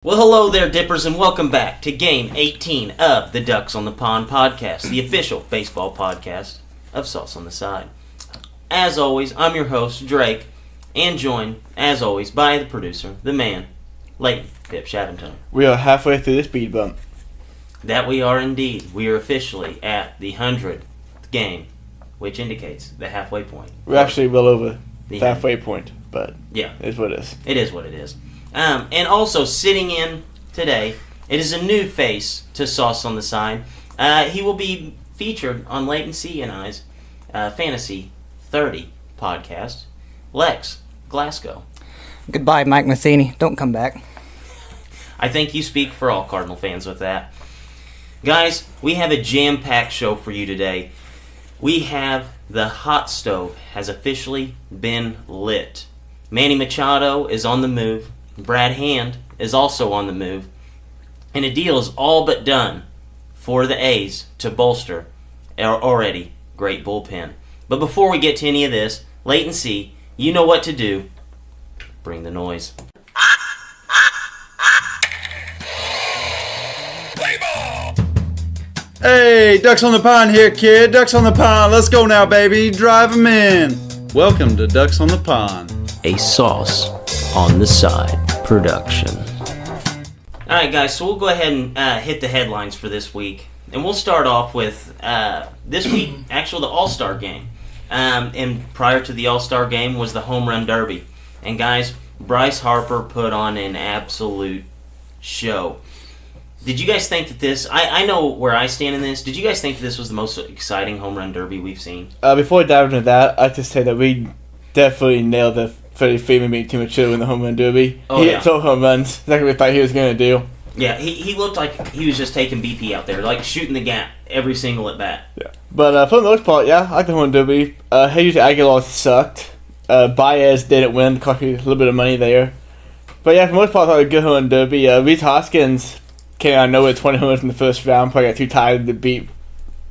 Well, hello there, Dippers, and welcome back to Game 18 of the Ducks on the Pond podcast, the official baseball podcast of Sauce on the Side. As always, I'm your host, Drake, and joined, as always, by the producer, the man, Leighton Pip Shavington. We are halfway through the speed bump. That we are indeed. We are officially at the 100th game, which indicates the halfway point. We're actually well over the halfway point, but yeah, it is what it is. It is what it is. And also sitting in today, it is a new face to Sauce on the Side. He will be featured on Leighton C. and I's Fantasy 30 podcast, Lex Glasgow. Goodbye, Mike Matheny. Don't come back. I think you speak for all Cardinal fans with that. Guys, we have a jam-packed show for you today. We have the hot stove has officially been lit. Manny Machado is on the move. Brad Hand is also on the move. And a deal is all but done for the A's to bolster our already great bullpen. But before we get to any of this, Leighton C., you know what to do. Bring the noise. Hey, Ducks on the Pond here, kid. Ducks on the Pond. Let's go now, baby. Drive 'em in. Welcome to Ducks on the Pond. A Sauce on the Side production. Alright guys, so we'll go ahead and hit the headlines for this week. And we'll start off with this week, actually the All-Star game. And prior to the All-Star game was the Home Run Derby. And guys, Bryce Harper put on an absolute show. Did you guys think that this, I know where I stand in this, did you guys think that this was the most exciting Home Run Derby we've seen? Before we dive into that, I'd just say that we definitely nailed the 33 maybe too much in the Home Run Derby. Oh, he yeah. hit 12 home runs, exactly what we thought he was going to do. Yeah, he looked like he was just taking BP out there, like shooting the gap every single at bat. Yeah. But for the most part, yeah, I like the Home Run Derby. Jesus Aguilar sucked. Baez didn't win, cost me a little bit of money there. But yeah, for the most part, I thought it was a good Home Run Derby. Rhys Hoskins came out of nowhere 20 home runs in the first round. Probably got too tired to beat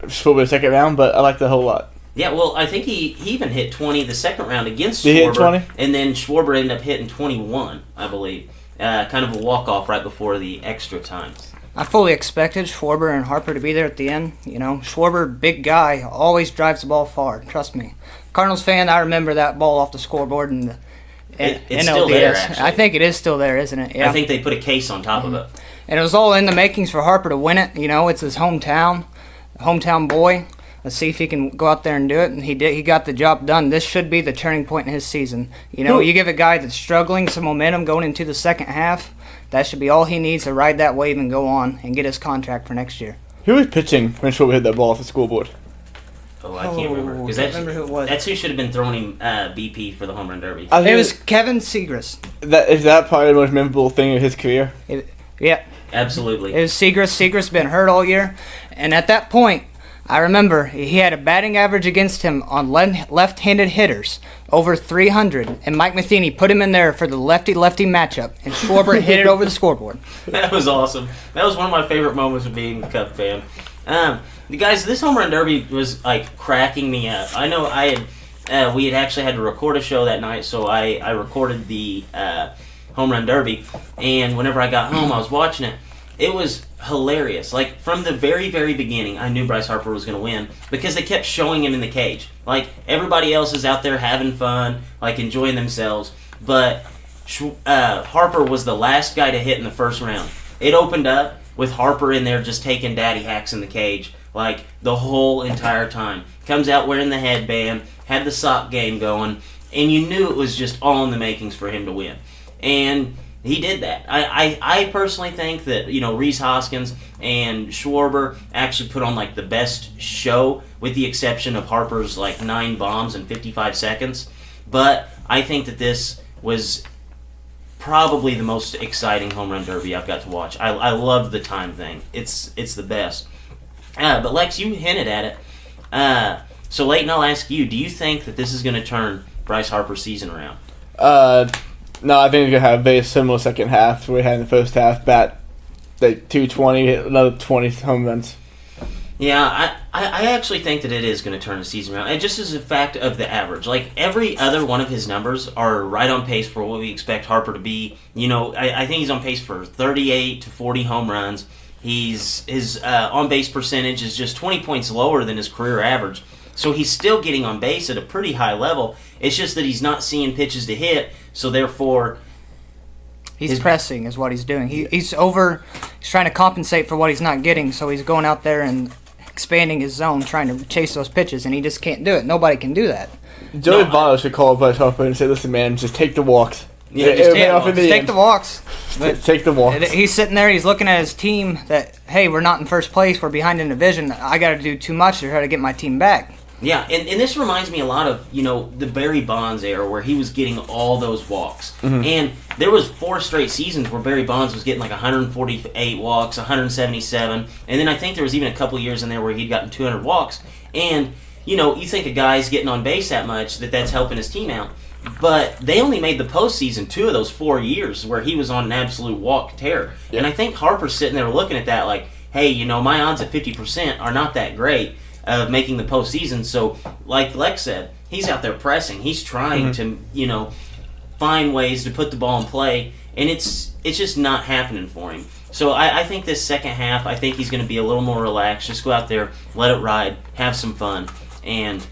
Schwarber the second round, but I liked it a whole lot. Yeah, well, I think he even hit 20 the second round against Schwarber. Did he hit 20? And then Schwarber ended up hitting 21, I believe. Kind of a walk-off right before the extra time. I fully expected Schwarber and Harper to be there at the end. You know, Schwarber, big guy, always drives the ball far. Trust me. Cardinals fan, I remember that ball off the scoreboard in the It's still there, actually. I think it is still there, isn't it? Yeah. I think they put a case on top of it. And it was all in the makings for Harper to win it. You know, it's his hometown boy. Let's see if he can go out there and do it. And he did. He got the job done. This should be the turning point in his season. You know, you give a guy that's struggling some momentum going into the second half. That should be all he needs to ride that wave and go on and get his contract for next year. Who was pitching when Schwarber hit that ball off the scoreboard? Oh, I can't remember. Because Can't remember who it was. That's who should have been throwing him BP for the Home Run Derby. I think It was Kevin Segrist. Is that probably the most memorable thing of his career? Yeah, Absolutely. it was Segrist. Segrist been hurt all year, and at that point, I remember he had a batting average against him on left-handed hitters over 300, and Mike Matheny put him in there for the lefty-lefty matchup, and Schwarber hit it over the scoreboard. That was awesome. That was one of my favorite moments of being a Cub fan. Guys, this Home Run Derby was like cracking me up. I know we had actually had to record a show that night, so I recorded the Home Run Derby, and whenever I got home, I was watching it. It was hilarious. Like, from the very, very beginning, I knew Bryce Harper was going to win because they kept showing him in the cage. Like, everybody else is out there having fun, like, enjoying themselves. But Harper was the last guy to hit in the first round. It opened up with Harper in there just taking daddy hacks in the cage, like, the whole entire time. Comes out wearing the headband, had the sock game going, and you knew it was just all in the makings for him to win. And he did that. I personally think that, you know, Rhys Hoskins and Schwarber actually put on, like, the best show, with the exception of Harper's, like, 9 bombs in 55 seconds. But I think that this was probably the most exciting Home Run Derby I've got to watch. I love the time thing. It's the best. But, Lex, you hinted at it. So, Leighton, I'll ask you, do you think that this is going to turn Bryce Harper's season around? No, I think we're going to have a very similar second half to what we had in the first half. Bat like 220, hit another 20 home runs. Yeah, I actually think that it is going to turn the season around. And just as a fact of the average. Like, every other one of his numbers are right on pace for what we expect Harper to be. I think he's on pace for 38 to 40 home runs. His on-base percentage is just 20 points lower than his career average. So he's still getting on base at a pretty high level. It's just that he's not seeing pitches to hit, so therefore... He's pressing is what he's doing. He's trying to compensate for what he's not getting, so he's going out there and expanding his zone, trying to chase those pitches, and he just can't do it. Nobody can do that. Joey Votto should call Bryce Harper and say, "Listen, man, just take the walks. Yeah, just Take the walks." Take the walks." He's sitting there, he's looking at his team that, hey, we're not in first place, we're behind in the division. I got to do too much to try to get my team back. Yeah, and this reminds me a lot of, the Barry Bonds era where he was getting all those walks. Mm-hmm. And there was 4 straight seasons where Barry Bonds was getting like 148 walks, 177, and then I think there was even a couple years in there where he'd gotten 200 walks. And, you think a guy's getting on base that much, that's helping his team out. But they only made the postseason 2 of those 4 years where he was on an absolute walk tear. Yeah. And I think Harper's sitting there looking at that like, hey, my odds at 50% are not that great of making the postseason. So, like Lex said, he's out there pressing. He's trying to, find ways to put the ball in play, and it's just not happening for him. So I think this second half, I think he's going to be a little more relaxed. Just go out there, let it ride, have some fun, and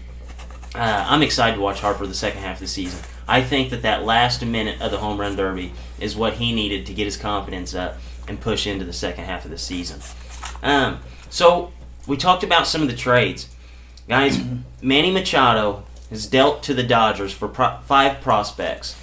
I'm excited to watch Harper the second half of the season. I think that last minute of the home run derby is what he needed to get his confidence up and push into the second half of the season. So we talked about some of the trades. Guys, Manny Machado is dealt to the Dodgers for 5 prospects.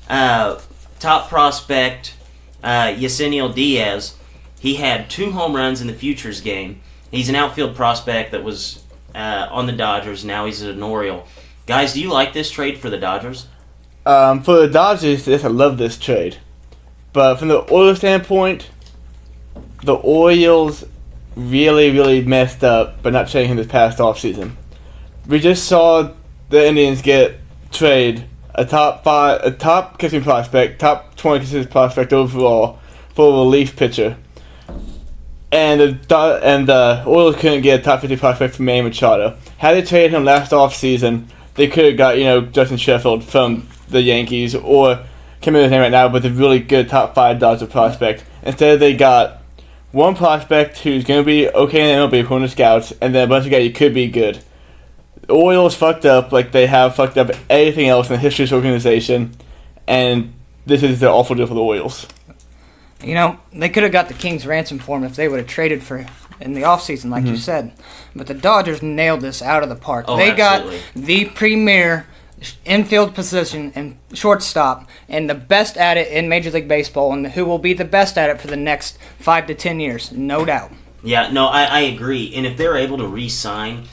Top prospect, Yeseniel Diaz, he had 2 home runs in the Futures game. He's an outfield prospect that was on the Dodgers. Now he's an Oriole. Guys, do you like this trade for the Dodgers? For the Dodgers, yes, I love this trade. But from the Orioles standpoint, the Orioles really, really messed up by not trading him this past offseason. We just saw the Indians trade a top catching prospect, top 20 consistent prospect overall for a relief pitcher. And the Orioles couldn't get a top 50 prospect from Manny Machado. Had they traded him last offseason, they could have got, Justin Sheffield from the Yankees, or come in with him right now with a really good top 5 Dodger prospect. Instead, they got one prospect who's going to be okay in the MLB according to scouts, and then a bunch of guys who could be good. The Orioles fucked up like they have fucked up everything else in the history of this organization, and this is an awful deal for the Orioles. They could have got the Kings ransom for him if they would have traded for in the offseason, like you said. But the Dodgers nailed this out of the park. Oh, they absolutely. got the premier infield position and shortstop, and the best at it in Major League Baseball, and who will be the best at it for the next 5 to 10 years, no doubt. Yeah, no, I agree. And if they're able to re-sign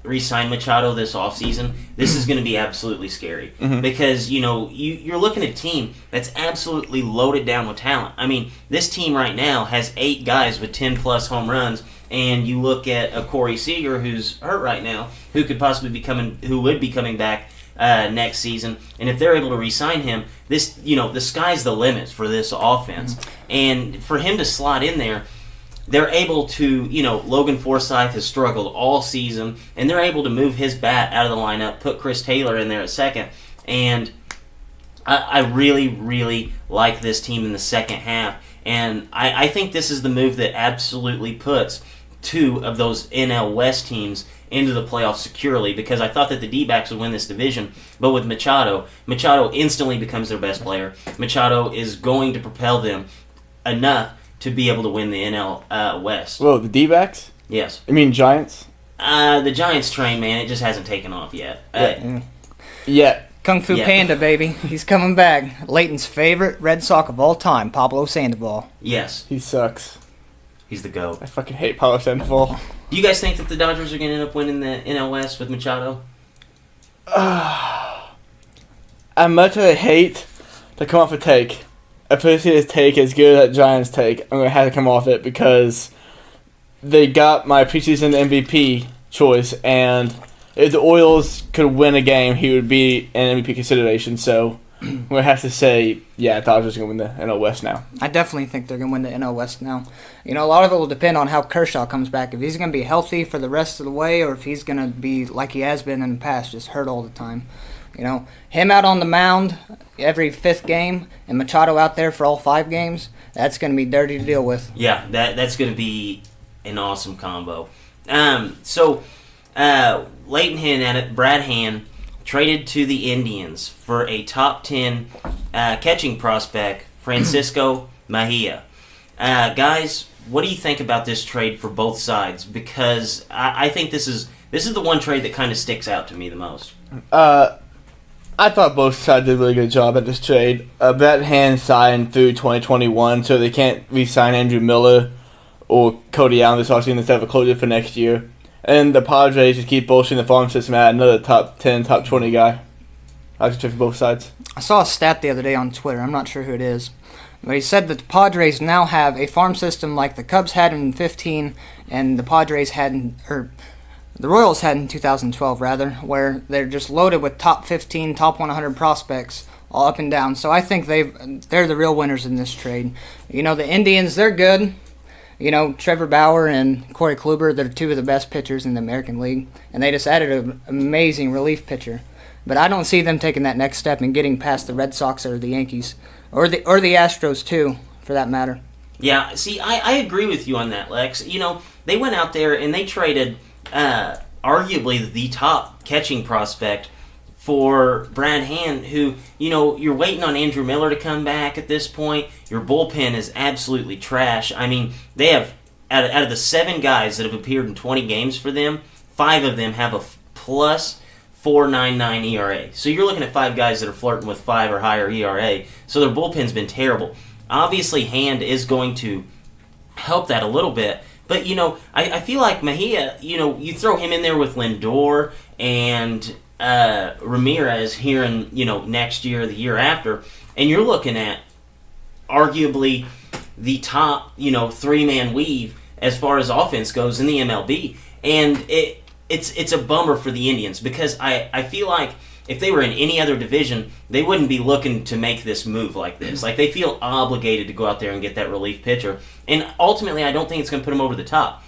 Machado this offseason, this is going to be absolutely scary. Because, you're looking at a team that's absolutely loaded down with talent. I mean, this team right now has 8 guys with 10-plus home runs, and you look at a Corey Seager who's hurt right now, who would be coming back next season. And if they're able to re-sign him, this, the sky's the limit for this offense. And for him to slot in there, they're able to, Logan Forsythe has struggled all season, and they're able to move his bat out of the lineup, put Chris Taylor in there at second, and I really, really like this team in the second half, and I think this is the move that absolutely puts 2 of those NL West teams into the playoffs securely, because I thought that the D-backs would win this division, but with Machado instantly becomes their best player. Machado is going to propel them enough to be able to win the NL West. Well, the D-backs? Yes. I mean Giants? The Giants train, man, it just hasn't taken off yet. Yeah. Kung Fu Panda, baby. He's coming back. Leighton's favorite Red Sox of all time, Pablo Sandoval. Yes. He sucks. He's the GOAT. I fucking hate Pablo Sandoval. Do you guys think that the Dodgers are going to end up winning the NL West with Machado? As much as I hate to come off a take, if I see his take as good as that Giants take, I'm going to have to come off it because they got my preseason MVP choice, and if the Orioles could win a game, he would be an MVP consideration. So we have to say, yeah, Dodgers are going to win the NL West now. I definitely think they're going to win the NL West now. A lot of it will depend on how Kershaw comes back. If he's going to be healthy for the rest of the way, or if he's going to be like he has been in the past, just hurt all the time. Him out on the mound every 5th game and Machado out there for all 5 games, that's going to be dirty to deal with. Yeah, that's going to be an awesome combo. So Leighton Hand at it, Brad Hand traded to the Indians for a top 10 catching prospect, Francisco Mejia. Guys, what do you think about this trade for both sides? Because I think this is the one trade that kind of sticks out to me the most. I thought both sides did a really good job at this trade. Brad Hand signed through 2021, so they can't re-sign Andrew Miller or Cody Allen this offseason instead of a closer for next year. And the Padres just keep bolstering the farm system at another top 10, top 20 guy. I like to trade for both sides. I saw a stat the other day on Twitter. I'm not sure who it is. But he said that the Padres now have a farm system like the Cubs had in 2015 and the Padres had the Royals had in 2012, rather, where they're just loaded with top 15, top 100 prospects all up and down. So I think they're the real winners in this trade. The Indians, they're good. Trevor Bauer and Corey Kluber, they're 2 of the best pitchers in the American League, and they just added an amazing relief pitcher. But I don't see them taking that next step and getting past the Red Sox or the Yankees, or the Astros too, for that matter. Yeah, see, I agree with you on that, Lex. They went out there and they traded arguably the top catching prospect for Brad Hand, who, you're waiting on Andrew Miller to come back at this point. Your bullpen is absolutely trash. I mean, they have, out of the 7 guys that have appeared in 20 games for them, 5 of them have a plus 4.99 ERA. So you're looking at 5 guys that are flirting with 5 or higher ERA. So their bullpen's been terrible. Obviously, Hand is going to help that a little bit. But, I feel like Mejia, you throw him in there with Lindor and Ramirez here in, next year or the year after, and you're looking at arguably the top, 3-man weave as far as offense goes in the MLB. And it's a bummer for the Indians because I feel like if they were in any other division, they wouldn't be looking to make this move like this. Like, they feel obligated to go out there and get that relief pitcher. And ultimately, I don't think it's going to put them over the top.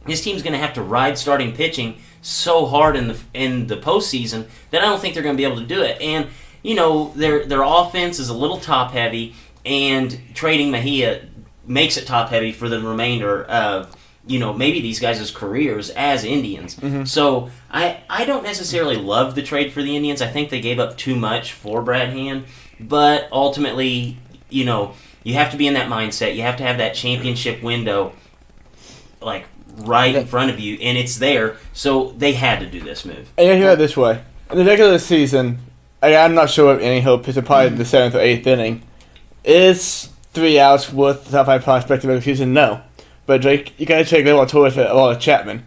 This team's going to have to ride starting pitching so hard in the postseason that I don't think they're going to be able to do it. And, their offense is a little top-heavy, and trading Mejia makes it top-heavy for the remainder of, maybe these guys' careers as Indians. Mm-hmm. So I don't necessarily love the trade for the Indians. I think they gave up too much for Brad Hand. But ultimately, you have to be in that mindset. You have to have that championship window, like, right in front of you, and it's there. So they had to do this move. And you hear it this way. In the regular season, I'm not sure if any hope is probably the 7th or 8th inning. Is 3 outs worth the top 5 prospect of the regular season? No. But Drake, you gotta check Gleyber Torres for Aroldis Chapman.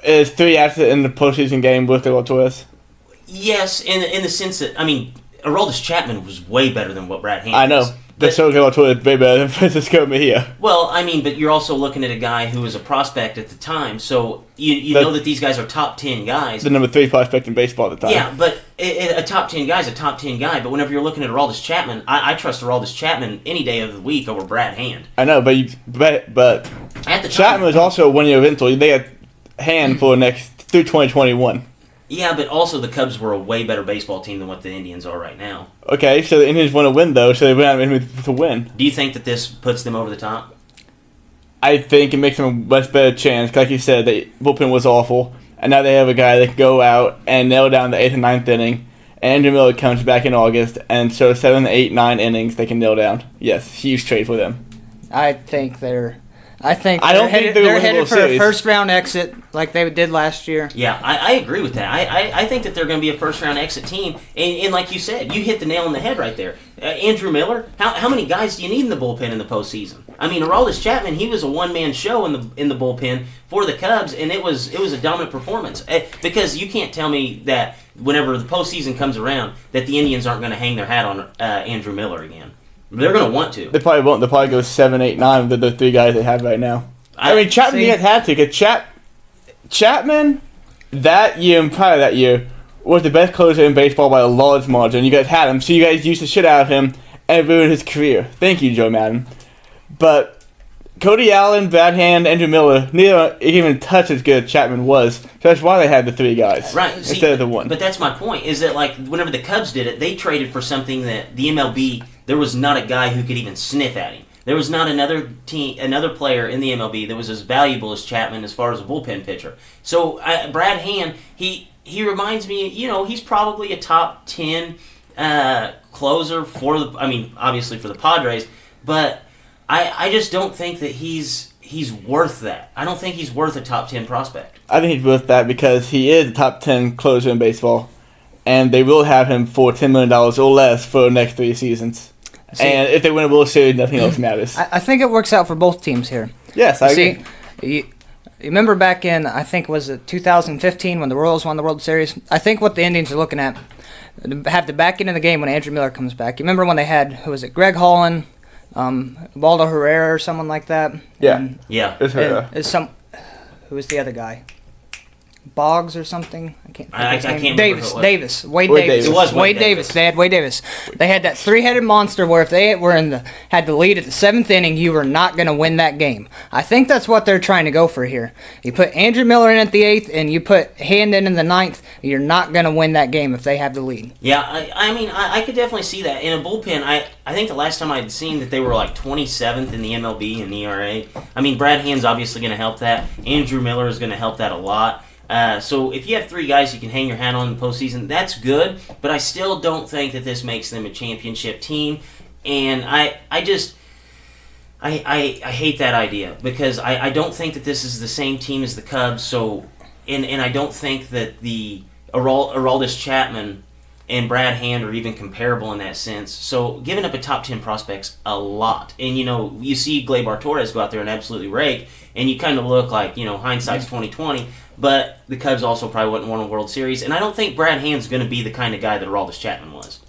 Is 3 outs in the postseason game worth Gleyber Torres? Yes, in the sense that, Aroldis Chapman was way better than what Brad Hand is. I know. But so Gleyber Torres way better than Francisco Mejia. Well, but you're also looking at a guy who was a prospect at the time, so you know that these guys are top 10 guys. The number 3 prospect in baseball at the time. Yeah, but a top 10 guy is a top 10 guy, but whenever you're looking at Aroldis Chapman, I trust Aroldis Chapman any day of the week over Brad Hand. I know, but at the time, Chapman was also a 1-year rental. They had Hand for through 2021. Yeah, but also the Cubs were a way better baseball team than what the Indians are right now. Okay, so the Indians want to win, though, so they went out and to win. Do you think that this puts them over the top? I think it makes them a much better chance. Like you said, the bullpen was awful, and now they have a guy that can go out and nail down the 8th and 9th inning. Andrew Miller comes back in August, and so 7, 8, 9 innings they can nail down. Yes, huge trade for them. I think they're headed for a first-round exit like they did last year. Yeah, I agree with that. I think that they're going to be a first-round exit team. And like you said, you hit the nail on the head right there. Andrew Miller, how many guys do you need in the bullpen in the postseason? Aroldis Chapman, he was a one-man show in the bullpen for the Cubs, and it was a dominant performance. Because you can't tell me that whenever the postseason comes around that the Indians aren't going to hang their hat on Andrew Miller again. They're going to want to. They probably won't. They'll probably go 7, 8, 9 with the 3 guys they have right now. Chapman, you had to. Because Chapman, that year and prior that year, was the best closer in baseball by a large margin. You guys had him, so you guys used the shit out of him and ruined his career. Thank you, Joe Madden. But Cody Allen, Brad Hand, Andrew Miller, neither even touch as good as Chapman was. So that's why they had the 3 guys instead of the 1. But that's my point, is that like whenever the Cubs did it, they traded for something that the MLB, there was not a guy who could even sniff at him. There was not another player in the MLB that was as valuable as Chapman as far as a bullpen pitcher. So Brad Hand, he reminds me, he's probably a top 10 closer obviously for the Padres, but I just don't think that he's worth that. I don't think he's worth a top 10 prospect. I think he's worth that because he is a top 10 closer in baseball, and they will have him for $10 million or less for the next 3 seasons. And if they win a World Series, nothing else matters. I think it works out for both teams here. Yes, I agree. You remember back in, I think, was it 2015 when the Royals won the World Series? I think what the Indians are looking at, have the back end of the game when Andrew Miller comes back. You remember when they had, who was it, Greg Holland, Waldo Herrera or someone like that? Yeah. Yeah. It's Herrera. Who was the other guy? Boggs or something? I can't remember Davis. who it was. Davis. Wade Wade Davis. Davis. It was Wade Davis. They had Wade Davis. They had that 3-headed monster where if they were had the lead at the 7th inning, you were not going to win that game. I think that's what they're trying to go for here. You put Andrew Miller in at the 8th and you put Hand in the 9th, you're not going to win that game if they have the lead. Yeah, I could definitely see that. In a bullpen, I think the last time I'd seen that they were like 27th in the MLB in ERA. I mean, Brad Hand's obviously going to help that. Andrew Miller is going to help that a lot. So if you have 3 guys you can hang your hat on in the postseason, that's good, but I still don't think that this makes them a championship team, and I hate that idea, because I don't think that this is the same team as the Cubs, so, and I don't think that the Aroldis Chapman and Brad Hand are even comparable in that sense, so giving up a top 10 prospect's a lot, and you see Gleyber Torres go out there and absolutely rake, and you kind of look like, hindsight's 20/20, but the Cubs also probably wouldn't win a World Series, and I don't think Brad Hand's going to be the kind of guy that Aroldis Chapman was.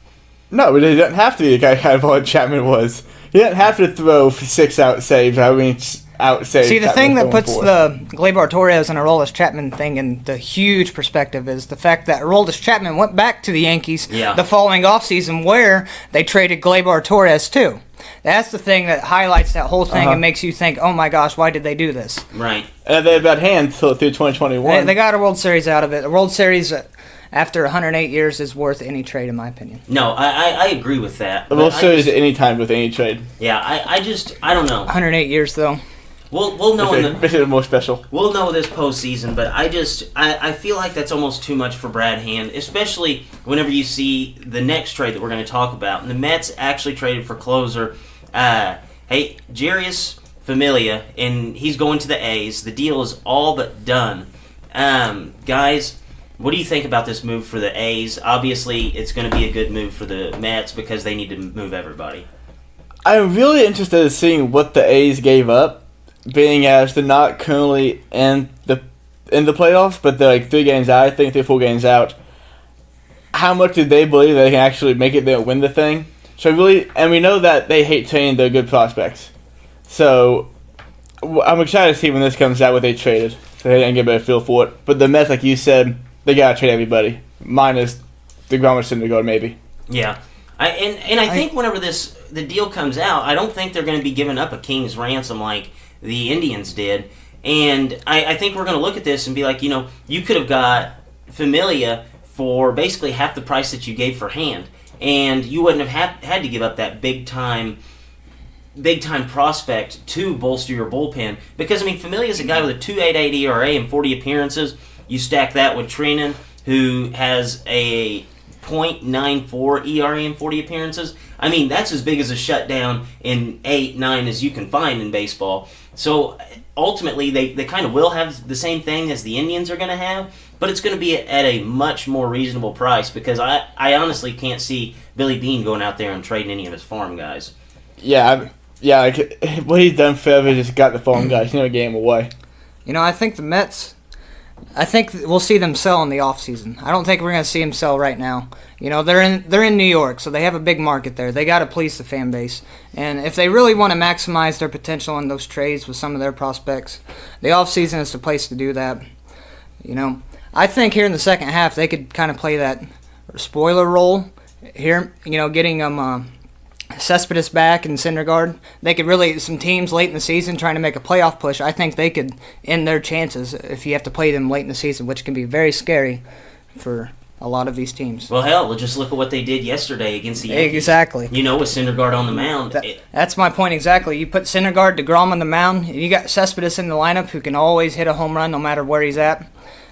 No, but he doesn't have to be the guy Aroldis Chapman was. He doesn't have to throw 6 out saves. Out saves. See, the Chapman thing that throwing puts 4. the Gleyber Torres and Aroldis Chapman thing in the huge perspective is the fact that Aroldis Chapman went back to the Yankees the following offseason where they traded Gleyber Torres too. That's the thing that highlights that whole thing and makes you think, oh my gosh, why did they do this? Right. And they had Brad Hand through 2021. They got a World Series out of it. A World Series after 108 years is worth any trade, in my opinion. No, I agree with that. The World Series at any time with any trade. Yeah, I don't know. 108 years though. We'll know Makes it more special. We'll know this postseason, but I feel like that's almost too much for Brad Hand, especially whenever you see the next trade that we're going to talk about. And the Mets actually traded for closer, Jarius Familia, and he's going to the A's. The deal is all but done. Guys, what do you think about this move for the A's? Obviously, it's going to be a good move for the Mets because they need to move everybody. I'm really interested in seeing what the A's gave up, being as they're not currently in the playoffs, but they're like 3 games out. I think 3 or 4 games out. How much do they believe they can actually make it there and win the thing? So and we know that they hate trading their good prospects. So I'm excited to see when this comes out what they traded, so they didn't get a better feel for it. But the Mets, like you said, they gotta trade everybody, minus DeGrom or Syndergaard maybe. Yeah, I think whenever the deal comes out, I don't think they're going to be giving up a king's ransom like the Indians did. And I think we're going to look at this and be like, you could have got Familia for basically half the price that you gave for Hand, and you wouldn't have had to give up that big time prospect to bolster your bullpen. Because Familia is a guy with a 2.88 ERA and 40 appearances. You stack that with Treinen, who has a .94 ERA and 40 appearances. That's as big as a shutdown in 8-9 as you can find in baseball. So ultimately, they kind of will have the same thing as the Indians are going to have, but it's going to be at a much more reasonable price, because I honestly can't see Billy Beane going out there and trading any of his farm guys. Yeah, like, what he's done forever is just got the farm guys. He's never gave them away. I think the Mets, we'll see them sell in the offseason. I don't think we're going to see them sell right now. They're in New York, so they have a big market there. They got to please the fan base. And if they really want to maximize their potential in those trades with some of their prospects, the offseason is the place to do that. I think here in the second half they could kind of play that spoiler role here. Getting them Cespedes back and Syndergaard. They could really, some teams late in the season trying to make a playoff push. I think they could end their chances if you have to play them late in the season, which can be very scary for a lot of these teams. Well, hell, just look at what they did yesterday against the Yankees. Exactly. With Syndergaard on the mound. That's my point exactly. You put Syndergaard, DeGrom on the mound, and you got Cespedes in the lineup who can always hit a home run no matter where he's at.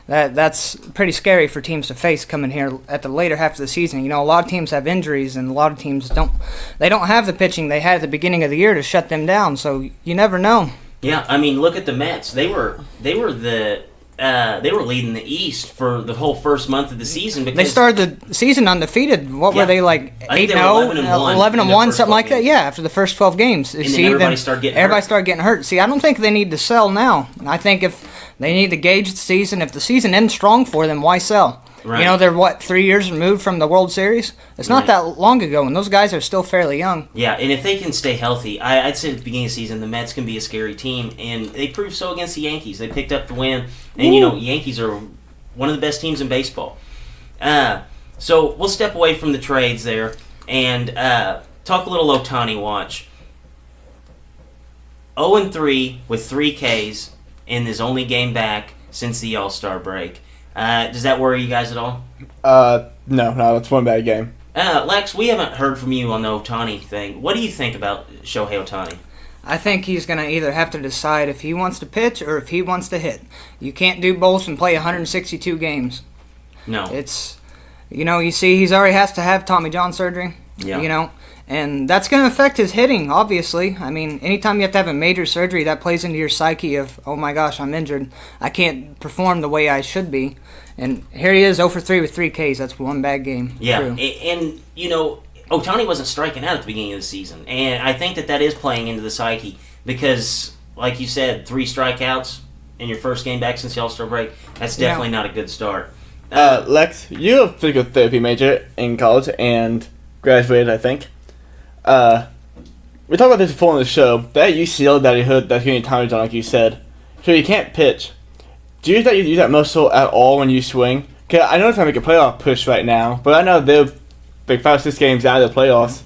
That's pretty scary for teams to face coming here at the later half of the season. A lot of teams have injuries, and a lot of teams don't have the pitching they had at the beginning of the year to shut them down. So you never know. Yeah, look at the Mets. They were leading the East for the whole first month of the season because they started the season undefeated. What were they like? 8-0, 11-1, something like that. Yeah, after the first 12 games. And then everybody started getting hurt. See, I don't think they need to sell now. I think if they need to gauge the season, if the season ends strong for them, why sell? Right. They're 3 years removed from the World Series. It's not that long ago, and those guys are still fairly young. Yeah, and if they can stay healthy, I'd say at the beginning of the season the Mets can be a scary team, and they proved so against the Yankees. They picked up the win, and Yankees are one of the best teams in baseball. So we'll step away from the trades there and talk a little Ohtani watch. 0-3 with 3 Ks in his only game back since the All-Star break. Does that worry you guys at all? No, it's one bad game. Lex, we haven't heard from you on the Ohtani thing. What do you think about Shohei Ohtani? I think he's going to either have to decide if he wants to pitch or if he wants to hit. You can't do both and play 162 games. No. It's, you see he's already has to have Tommy John surgery. Yeah. And that's going to affect his hitting, obviously. Anytime you have to have a major surgery, that plays into your psyche of, oh my gosh, I'm injured. I can't perform the way I should be. And here he is, 0-3 with 3 Ks. That's one bad game. Yeah, True. and Ohtani wasn't striking out at the beginning of the season. And I think that is playing into the psyche because, like you said, 3 strikeouts in your first game back since the All-Star break, that's definitely not a good start. Lex, you're a physical therapy major in college and graduated, I think. We talked about this before on the show. That UCL that he hurt, that's getting Tommy John, like you said. So you can't pitch. Do you think you use that muscle at all when you swing? Cause I know it's going to make a playoff push right now, but I know they're like 5 or 6 games out of the playoffs.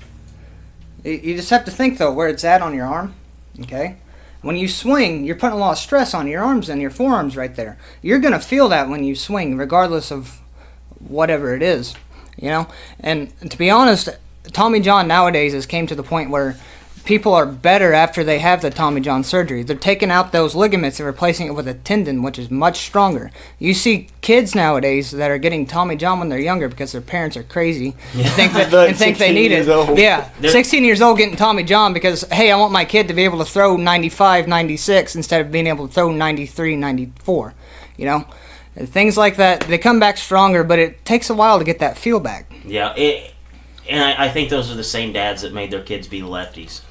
You just have to think, though, where it's at on your arm. Okay? When you swing, you're putting a lot of stress on your arms and your forearms right there. You're going to feel that when you swing, regardless of whatever it is. And to be honest, Tommy John nowadays has came to the point where people are better after they have the Tommy John surgery. They're taking out those ligaments and replacing it with a tendon, which is much stronger. You see kids nowadays that are getting Tommy John when they're younger because their parents are crazy and think they need it. Yeah, 16 years old getting Tommy John because, hey, I want my kid to be able to throw 95, 96 instead of being able to throw 93, 94. Things like that, they come back stronger, but it takes a while to get that feel back. Yeah, and I think those are the same dads that made their kids be lefties.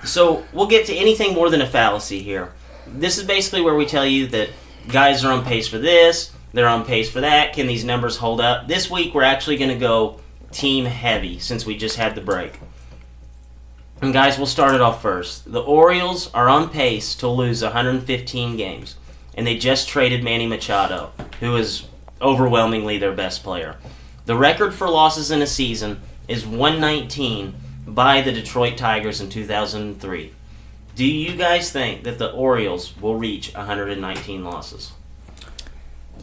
So we'll get to anything more than a fallacy here. This is basically where we tell you that guys are on pace for this, they're on pace for that. Can these numbers hold up? This week we're actually going to go team heavy since we just had the break. And guys, we'll start it off first. The Orioles are on pace to lose 115 games, and they just traded Manny Machado, who is overwhelmingly their best player. The record for losses in a season is 119 by the Detroit Tigers in 2003. Do you guys think that the Orioles will reach 119 losses?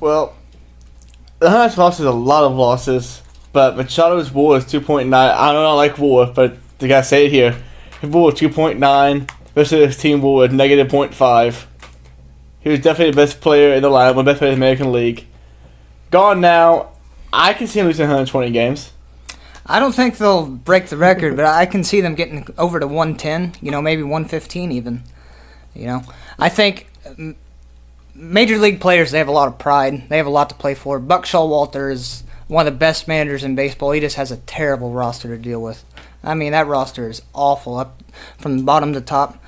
Well, 100 losses is a lot of losses, but Machado's WAR is 2.9. I don't like WAR, but I gotta say it here. His WAR is 2.9 versus his team WAR is negative 0.5. He was definitely the best player in the lineup, one of the best players in the American League. Gone now. I can see him losing 120 games. I don't think they'll break the record, but I can see them getting over to 110, maybe 115 even. I think Major League players, they have a lot of pride. They have a lot to play for. Buck Showalter is one of the best managers in baseball. He just has a terrible roster to deal with. That roster is awful, up from the bottom to top.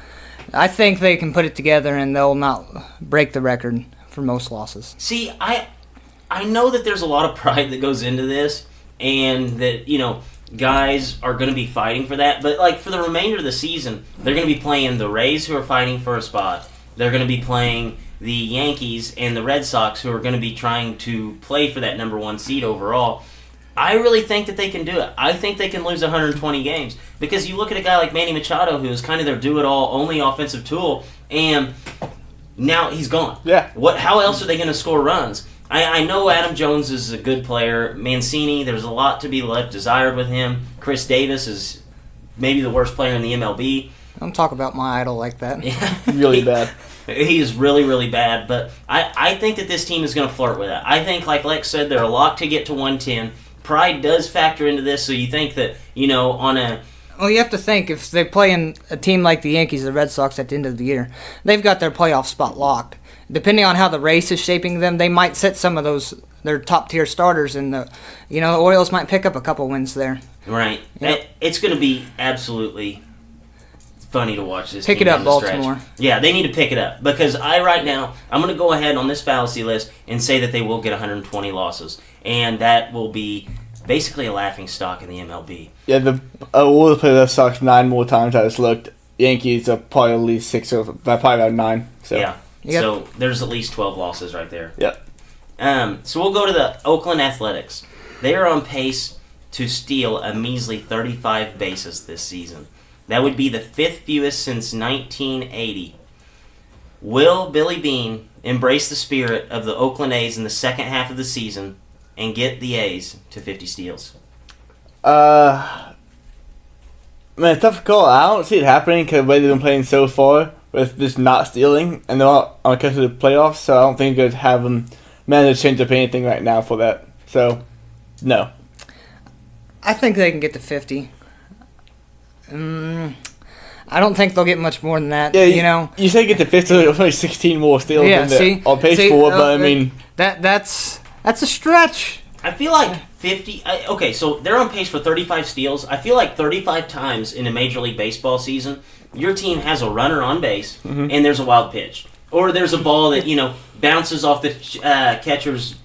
I think they can put it together and they'll not break the record for most losses. See, I know that there's a lot of pride that goes into this, and that, guys are going to be fighting for that. But, for the remainder of the season, they're going to be playing the Rays, who are fighting for a spot. They're going to be playing, the Yankees and the Red Sox, who are going to be trying to play for that number 1 seed overall, I really think that they can do it. I think they can lose 120 games. Because you look at a guy like Manny Machado, who is kind of their do-it-all, only offensive tool, and now he's gone. Yeah. How else are they going to score runs? I know Adam Jones is a good player. Mancini, there's a lot to be left desired with him. Chris Davis is maybe the worst player in the MLB. Don't talk about my idol like that. Really bad. He is really, really bad. But I think that this team is going to flirt with it. I think, like Lex said, they're a lock to get to 110. Pride does factor into this, so you think that, on a... Well, you have to think, if they play in a team like the Yankees or the Red Sox at the end of the year, they've got their playoff spot locked. Depending on how the race is shaping them, they might sit some of their top-tier starters, and the Orioles might pick up a couple wins there. Right. Yep. It's going to be absolutely funny to watch this Pick team it up, down the stretch. Baltimore. Yeah, they need to pick it up, because I'm going to go ahead on this fallacy list and say that they will get 120 losses, and that will be basically a laughing stock in the MLB. Yeah, we'll play the Sox 9 more times. I just looked. Yankees are probably at least 6 or probably about 9. So. Yeah. Yep. So there's at least 12 losses right there. Yep. So we'll go to the Oakland Athletics. They are on pace to steal a measly 35 bases this season. That would be the 5th fewest since 1980. Will Billy Beane embrace the spirit of the Oakland A's in the second half of the season and get the A's to 50 steals? Man, it's tough call. I don't see it happening because the way they've been playing so far with just not stealing, and they're not on the to the playoffs, so I don't think they'd have them manage to change up anything right now for that. So, no. I think they can get to 50. I don't think they'll get much more than that. Yeah, you say get to 50, there's only 16 more steals Yeah, than they're see, on pace for, but I mean... That's a stretch. I feel like 50... okay, so they're on pace for 35 steals. I feel like 35 times in a Major League Baseball season, your team has a runner on base, and there's a wild pitch. Or there's a ball that, bounces off the catcher's,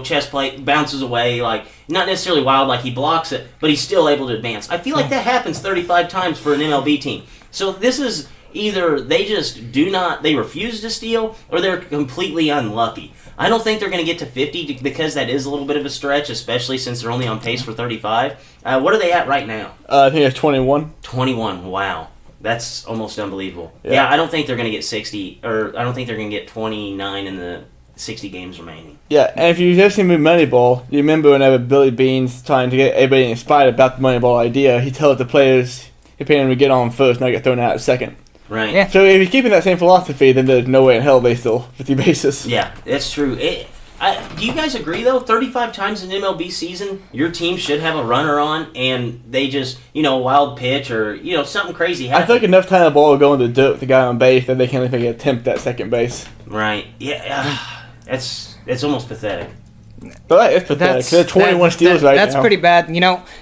chest plate, bounces away, like, not necessarily wild like he blocks it, but he's still able to advance. I feel like that happens 35 times for an MLB team. So this is either they just they refuse to steal, or they're completely unlucky. I don't think they're going to get to 50 because that is a little bit of a stretch, especially since they're only on pace for 35. What are they at right now? I think it's 21. 21, wow. That's almost unbelievable. Yeah. Yeah, I don't think they're going to get 60, or I don't think they're going to get 29 in the 60 games remaining. Yeah, and if you've ever seen the movie Moneyball, you remember whenever Billy Beane's trying to get everybody inspired about the Moneyball idea, he tells the players he's paying them to get on first, not get thrown out second. Right. Yeah. So if he's keeping that same philosophy, then there's no way in hell they steal 50 bases. Yeah, that's true. Do you guys agree, though? 35 times in an MLB season, your team should have a runner on, and they just, a wild pitch or, something crazy happens. I feel like enough time the ball will go in the dirt with the guy on base, then they can't even attempt at second base. Right. Yeah. That's almost pathetic. But it's pathetic. There's 21 steals right now. That's pretty bad,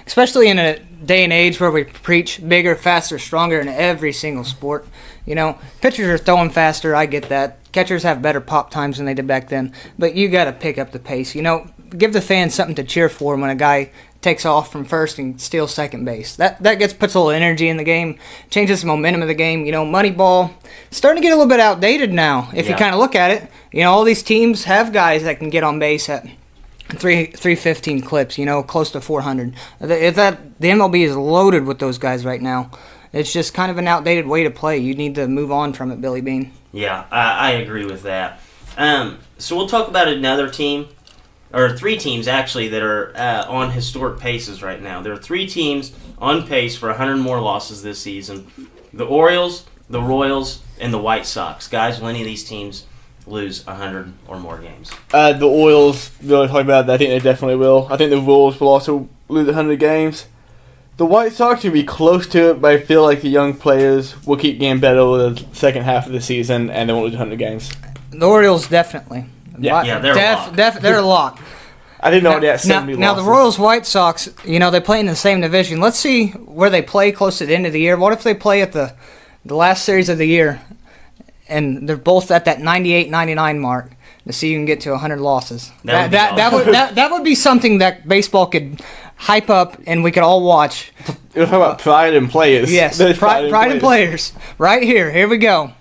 especially in a day and age where we preach bigger, faster, stronger in every single sport. Pitchers are throwing faster, I get that. Catchers have better pop times than they did back then. But you got to pick up the pace. Give the fans something to cheer for when a guy takes off from first and steals second base. That puts a little energy in the game, changes the momentum of the game. Moneyball starting to get a little bit outdated now. If you kind of look at it, all these teams have guys that can get on base at 315 clips. Close to 400. The MLB is loaded with those guys right now. It's just kind of an outdated way to play. You need to move on from it, Billy Beane. Yeah, I agree with that. So we'll talk about another team, or 3 teams actually, that are on historic paces right now. There are 3 teams on pace for 100 more losses this season. The Orioles, the Royals, and the White Sox. Guys, will any of these teams lose 100 or more games? The Orioles, really talk about that. I think they definitely will. I think the Royals will also lose 100 games. The White Sox will be close to it, but I feel like the young players will keep getting better over the second half of the season, and they won't lose 100 games. The Orioles definitely. Yeah, they're a lock. They're a lock. I didn't know they had 70 losses. Now the Royals White Sox, they play in the same division. Let's see where they play close to the end of the year. What if they play at the last series of the year, and they're both at that 98-99 mark to see you can get to 100 losses? That would be something that baseball could hype up and we could all watch. You're talking about pride in players. Yes, pride in players. Right here. Here we go.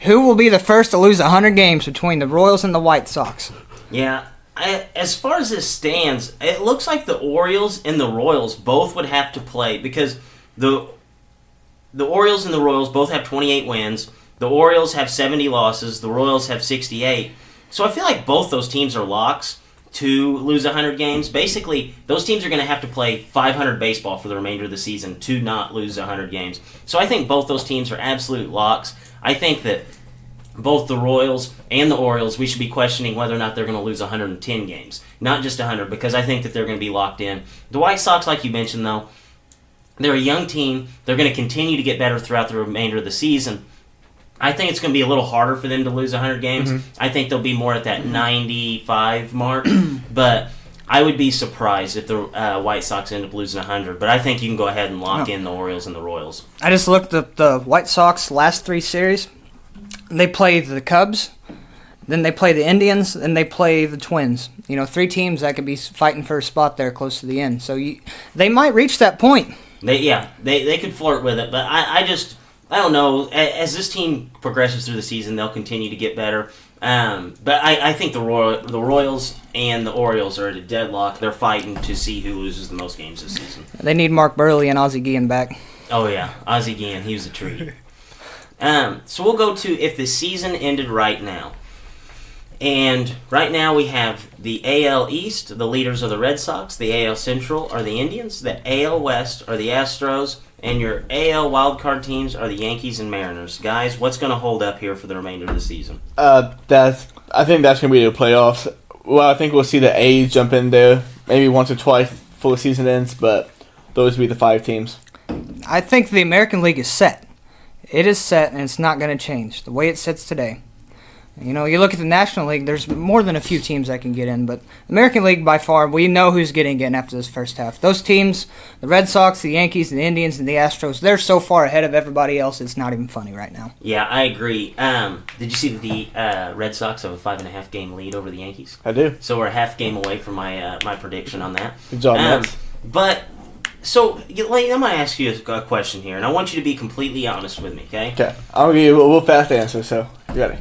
Who will be the first to lose 100 games between the Royals and the White Sox? Yeah. As far as this stands, it looks like the Orioles and the Royals both would have to play because the Orioles and the Royals both have 28 wins. The Orioles have 70 losses. The Royals have 68. So I feel like both those teams are locks to lose 100 games. Basically, those teams are going to have to play 500 baseball for the remainder of the season to not lose 100 games. So I think both those teams are absolute locks. I think that both the Royals and the Orioles, we should be questioning whether or not they're going to lose 110 games. Not just 100, because I think that they're going to be locked in. The White Sox, like you mentioned, though, they're a young team. They're going to continue to get better throughout the remainder of the season. I think it's going to be a little harder for them to lose 100 games. I think they'll be more at that 95 mark. But I would be surprised if the White Sox end up losing 100. But I think you can go ahead and lock in the Orioles and the Royals. I just looked at the White Sox last 3 series. They play the Cubs, then they play the Indians, and they play the Twins. 3 teams that could be fighting for a spot there close to the end. So they might reach that point. They could flirt with it, but I don't know. As this team progresses through the season, they'll continue to get better. But I think the Royals and the Orioles are at a deadlock. They're fighting to see who loses the most games this season. They need Mark Burley and Ozzie Guillen back. Oh, yeah. Ozzie Guillen, he was a treat. So we'll go to if the season ended right now. And right now we have the AL East, the leaders are the Red Sox. The AL Central are the Indians. The AL West are the Astros. And your AL wildcard teams are the Yankees and Mariners. Guys, what's going to hold up here for the remainder of the season? I think that's going to be the playoffs. Well, I think we'll see the A's jump in there maybe once or twice before the season ends, but those will be the 5 teams. I think the American League is set. It is set, and it's not going to change the way it sits today. You look at the National League, there's more than a few teams that can get in, but the American League, by far, we know who's getting in after this first half. Those teams, the Red Sox, the Yankees, the Indians, and the Astros, they're so far ahead of everybody else, it's not even funny right now. Yeah, I agree. Did you see that the Red Sox have a 5.5 game lead over the Yankees? I do. So we're a half game away from my prediction on that. Good job, Mets. So, Lane, I'm going to ask you a question here, and I want you to be completely honest with me, okay? Okay. I'm going to give you a real fast answer, so you ready?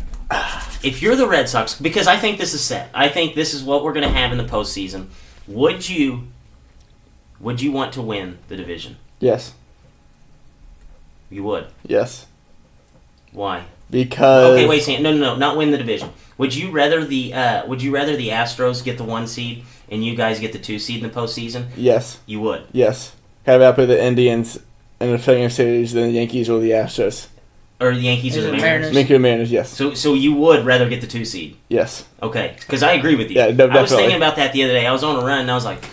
If you're the Red Sox, because I think this is set, I think this is what we're going to have in the postseason, would you want to win the division? Yes. You would? Yes. Why? Because... Okay, wait, Sam. No, not win the division. Would you rather the Astros get the 1 seed and you guys get the 2 seed in the postseason? Yes. You would? Yes. Have I put the Indians in the filling series than the Yankees or the Astros? Or the Yankees or the Mariners? Yankees or Mariners, yes. So you would rather get the 2 seed? Yes. Okay, because I agree with you. Yeah, definitely. I was thinking about that the other day. I was on a run, and I was like,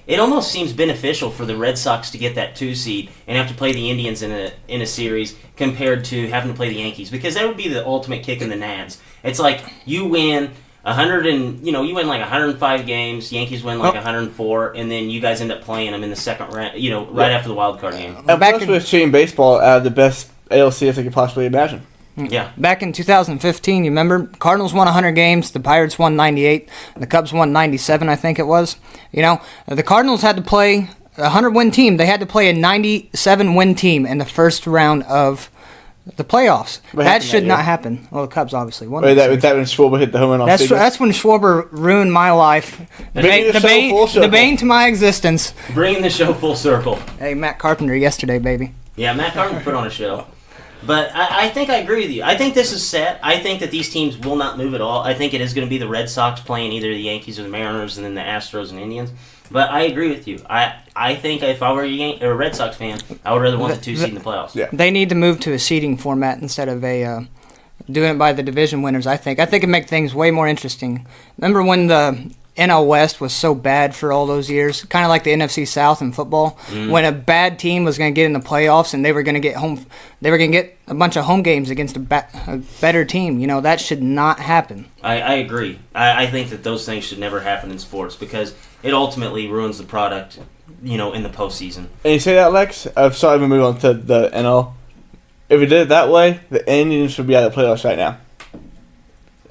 it almost seems beneficial for the Red Sox to get that 2 seed and have to play the Indians in a series compared to having to play the Yankees, because that would be the ultimate kick in the nads. It's like you win 100 and you win like 105 games. Yankees win like 104, and then you guys end up playing them in the second round. Right after the wild card game. And plus we're cheating baseball out of the best ALCS I could possibly imagine. Yeah. Back in 2015, you remember, Cardinals won 100 games, the Pirates won 98, the Cubs won 97, I think it was. The Cardinals had to play a 100-win team. They had to play a 97-win team in the first round of the playoffs. That should not happen. Well, the Cubs obviously won. Wait, that when Schwarber hit the home run on Seager? That's when Schwarber ruined my life. The bane to my existence. Bringing the show full circle. Hey, Matt Carpenter yesterday, baby. Yeah, Matt Carpenter put on a show. But I think I agree with you. I think this is set. I think that these teams will not move at all. I think it is going to be the Red Sox playing either the Yankees or the Mariners, and then the Astros and Indians. But I agree with you. I think if I were a Red Sox fan, I would rather want the 2 seed in the playoffs. Yeah. They need to move to a seeding format instead of doing it by the division winners, I think. I think it'd make things way more interesting. Remember when the NL West was so bad for all those years, kind of like the NFC South in football, when a bad team was going to get in the playoffs and they were going to get a bunch of home games against a better team. That should not happen. I agree. I think that those things should never happen in sports because it ultimately ruins the product, in the postseason. And you say that, Lex? Sorry, we move on to the NL. If we did it that way, the Indians would be out of the playoffs right now.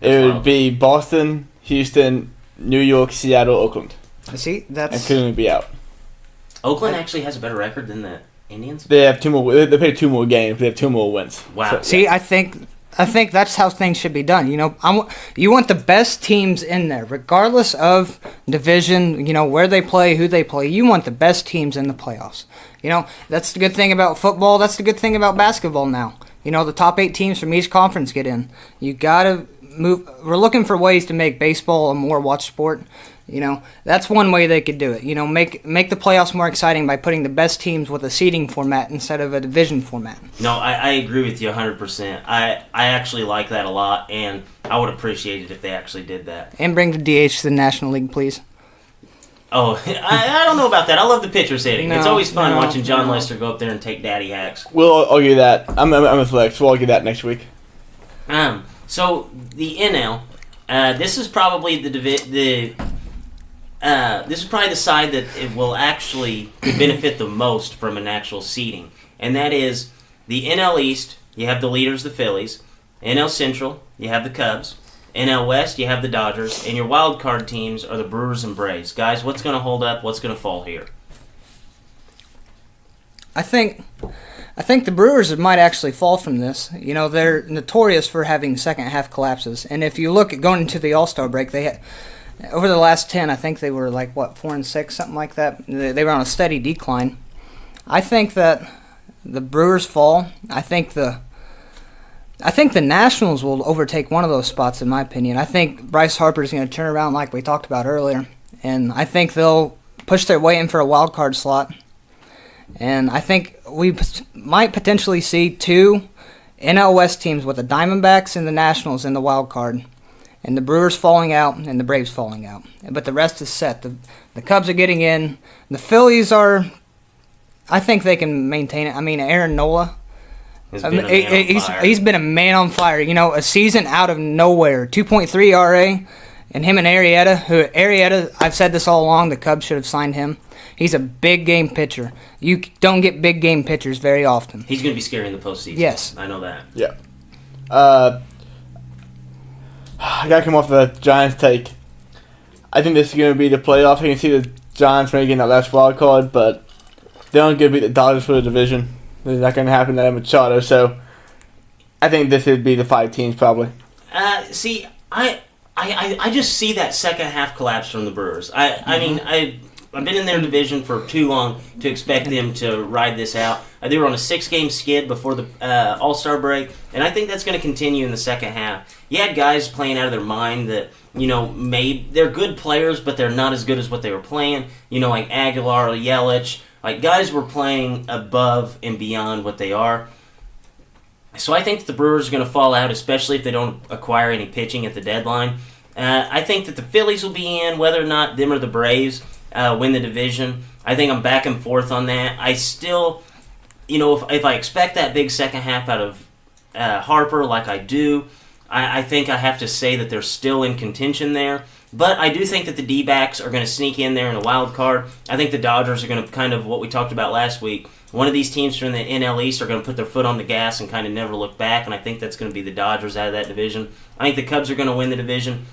It would be Boston, Houston, New York, Seattle, Oakland. See, and couldn't be out. Oakland actually has a better record than the Indians? They have 2 more. They played 2 more games. They have 2 more wins. Wow. See, I think I think that's how things should be done. You know, you want the best teams in there, regardless of division. You know where they play, who they play. You want the best teams in the playoffs. You know, that's the good thing about football. That's the good thing about basketball now. You know, the top 8 teams from each conference get in. You gotta move. We're looking for ways to make baseball a more watched sport. You know, that's one way they could do it. You know, make the playoffs more exciting by putting the best teams with a seeding format instead of a division format. No, I agree with you 100%. I actually like that a lot, and I would appreciate it if they actually did that. And bring the DH to the National League, please. Oh, I don't know about that. I love the pitchers hitting. No, it's always fun no, watching John no. Lester go up there and take daddy hacks. We'll argue that. I'm with Lex. We'll argue that next week. So the NL, this is probably this is probably the side that it will actually benefit the most from an actual seeding, and that is the NL East. You have the leaders, the Phillies. NL Central, you have the Cubs. NL West, you have the Dodgers, and your wild card teams are the Brewers and Braves. Guys, what's going to hold up? What's going to fall here? I think the Brewers might actually fall from this. You know, they're notorious for having second half collapses, and if you look at going into the All-Star break, they had over the last 10, I think they were like 4-6, something like that. They were on a steady decline. I think that the Brewers fall. I think the Nationals will overtake one of those spots, in my opinion. I think Bryce Harper is going to turn around like we talked about earlier, and I think they'll push their way in for a wild card slot. And I think we might potentially see 2 NL West teams with the Diamondbacks and the Nationals in the wild card, and the Brewers falling out and the Braves falling out. But the rest is set. The Cubs are getting in. The Phillies are. I think they can maintain it. I mean, Aaron Nola. He's been a man on fire. You know, a season out of nowhere, 2.3 ERA, and him and Arrieta. I've said this all along. The Cubs should have signed him. He's a big game pitcher. You don't get big game pitchers very often. He's going to be scary in the postseason. Yes, I know that. Yeah. I gotta come off the Giants take. I think this is gonna be the playoff. You can see the Giants making that last wild card, but they're only gonna beat the Dodgers for the division. It's not gonna happen at Machado, so I think this would be the 5 teams probably. See, I just see that second half collapse from the Brewers. I mean, I've been in their division for too long to expect them to ride this out. They were on a 6-game skid before the All-Star break, and I think that's going to continue in the second half. You had guys playing out of their mind that, you know, they're good players, but they're not as good as what they were playing. You know, like Aguilar, Yelich. Like, guys were playing above and beyond what they are. So I think that the Brewers are going to fall out, especially if they don't acquire any pitching at the deadline. I think that the Phillies will be in, whether or not them or the Braves win the division. I think I'm back and forth on that. I still, you know, if I expect that big second half out of Harper like I do, I think I have to say that they're still in contention there. But I do think that the D-backs are going to sneak in there in a wild card. I think the Dodgers are going to kind of what we talked about last week. One of these teams from the NL East are going to put their foot on the gas and kind of never look back, and I think that's going to be the Dodgers out of that division. I think the Cubs are going to win the division.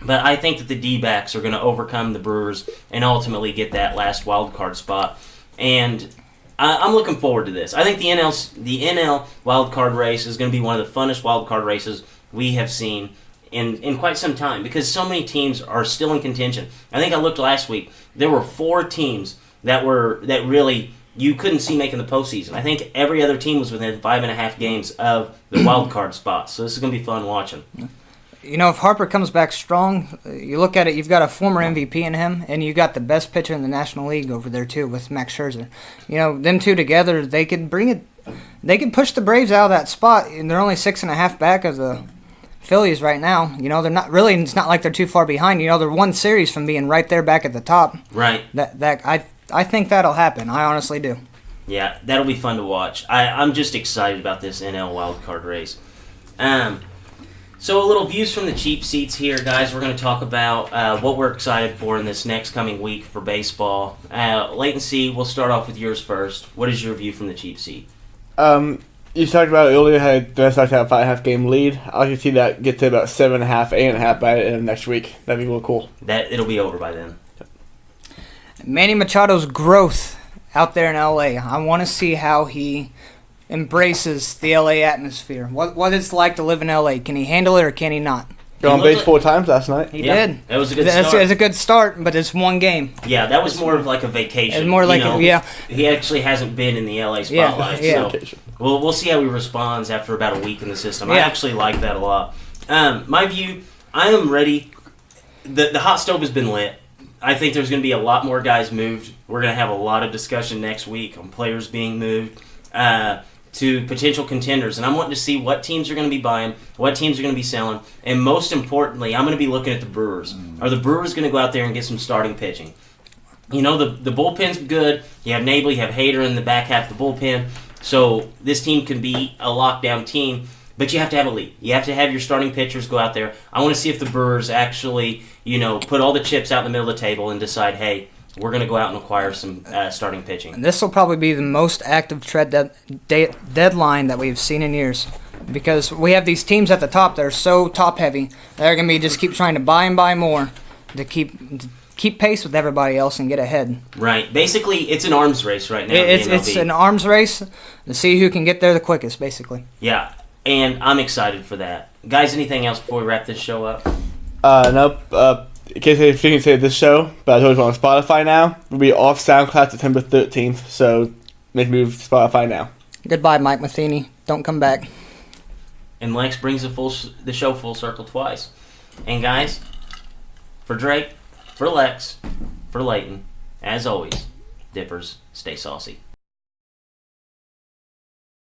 But I think that the D-backs are going to overcome the Brewers and ultimately get that last wild card spot. And I'm looking forward to this. I think the NL wild card race is going to be one of the funnest wild card races we have seen in quite some time because so many teams are still in contention. I think I looked last week. There were 4 teams that really you couldn't see making the postseason. I think every other team was within 5.5 games of the wild card spot. So this is going to be fun watching. You know, if Harper comes back strong, you look at it, you've got a former MVP in him, and you got the best pitcher in the National League over there, too, with Max Scherzer. You know, them two together, they could bring it. They could push the Braves out of that spot, and they're only 6.5 back of the Phillies right now. You know, they're not really, it's not like they're too far behind. You know, they're one series from being right there back at the top. Right. I think that'll happen. I honestly do. Yeah, that'll be fun to watch. I'm just excited about this NL wild card race. So a little views from the cheap seats here, guys. We're going to talk about what we're excited for in this next coming week for baseball. Latency, we'll start off with yours first. What is your view from the cheap seat? You talked about earlier how the Red Sox have a 5.5 game lead. I can see that get to about 7.5, 8.5 by the end of next week. That'd be real cool. It'll be over by then. Manny Machado's growth out there in LA. I want to see how he embraces the LA atmosphere. What it's like to live in LA. Can he handle it or can he not? Got on looked base like- 4 times last night. He Yeah, did. that was a good That's start. it's a good start, but it's one game. Yeah, that was more of like a vacation. It's more like you know? yeah. He actually hasn't been in the LA Yeah, spotlight, yeah. so we'll see how he responds after about a week in the system. I Yeah. actually like that a lot. My view, I am ready. The hot stove has been lit. I think there's going to be a lot more guys moved. We're going to have a lot of discussion next week on players being moved to potential contenders, and I'm wanting to see what teams are going to be buying, what teams are going to be selling, and most importantly, I'm going to be looking at the Brewers. Are the Brewers going to go out there and get some starting pitching? You know, the bullpen's good. You have Nabel, you have Hader in the back half of the bullpen. So this team can be a lockdown team, but you have to have a lead. You have to have your starting pitchers go out there. I want to see if the Brewers actually, put all the chips out in the middle of the table and decide, hey, we're going to go out and acquire some starting pitching. And this will probably be the most active trade deadline that we've seen in years, because we have these teams at the top that are so top heavy. They're going to be just keep trying to buy and buy more to keep pace with everybody else and get ahead. Right. Basically, it's an arms race right now. It's in the MLB. it's an arms race to see who can get there the quickest, basically. Yeah, and I'm excited for that. Guys, anything else before we wrap this show up? Nope. In case if you can say this show, but I told you on Spotify now. We'll be off SoundCloud September 13th, so make a move to Spotify now. Goodbye, Mike Matheny. Don't come back. And Lex brings the show full circle twice. And guys, for Drake, for Lex, for Leighton, as always, Dippers, stay saucy.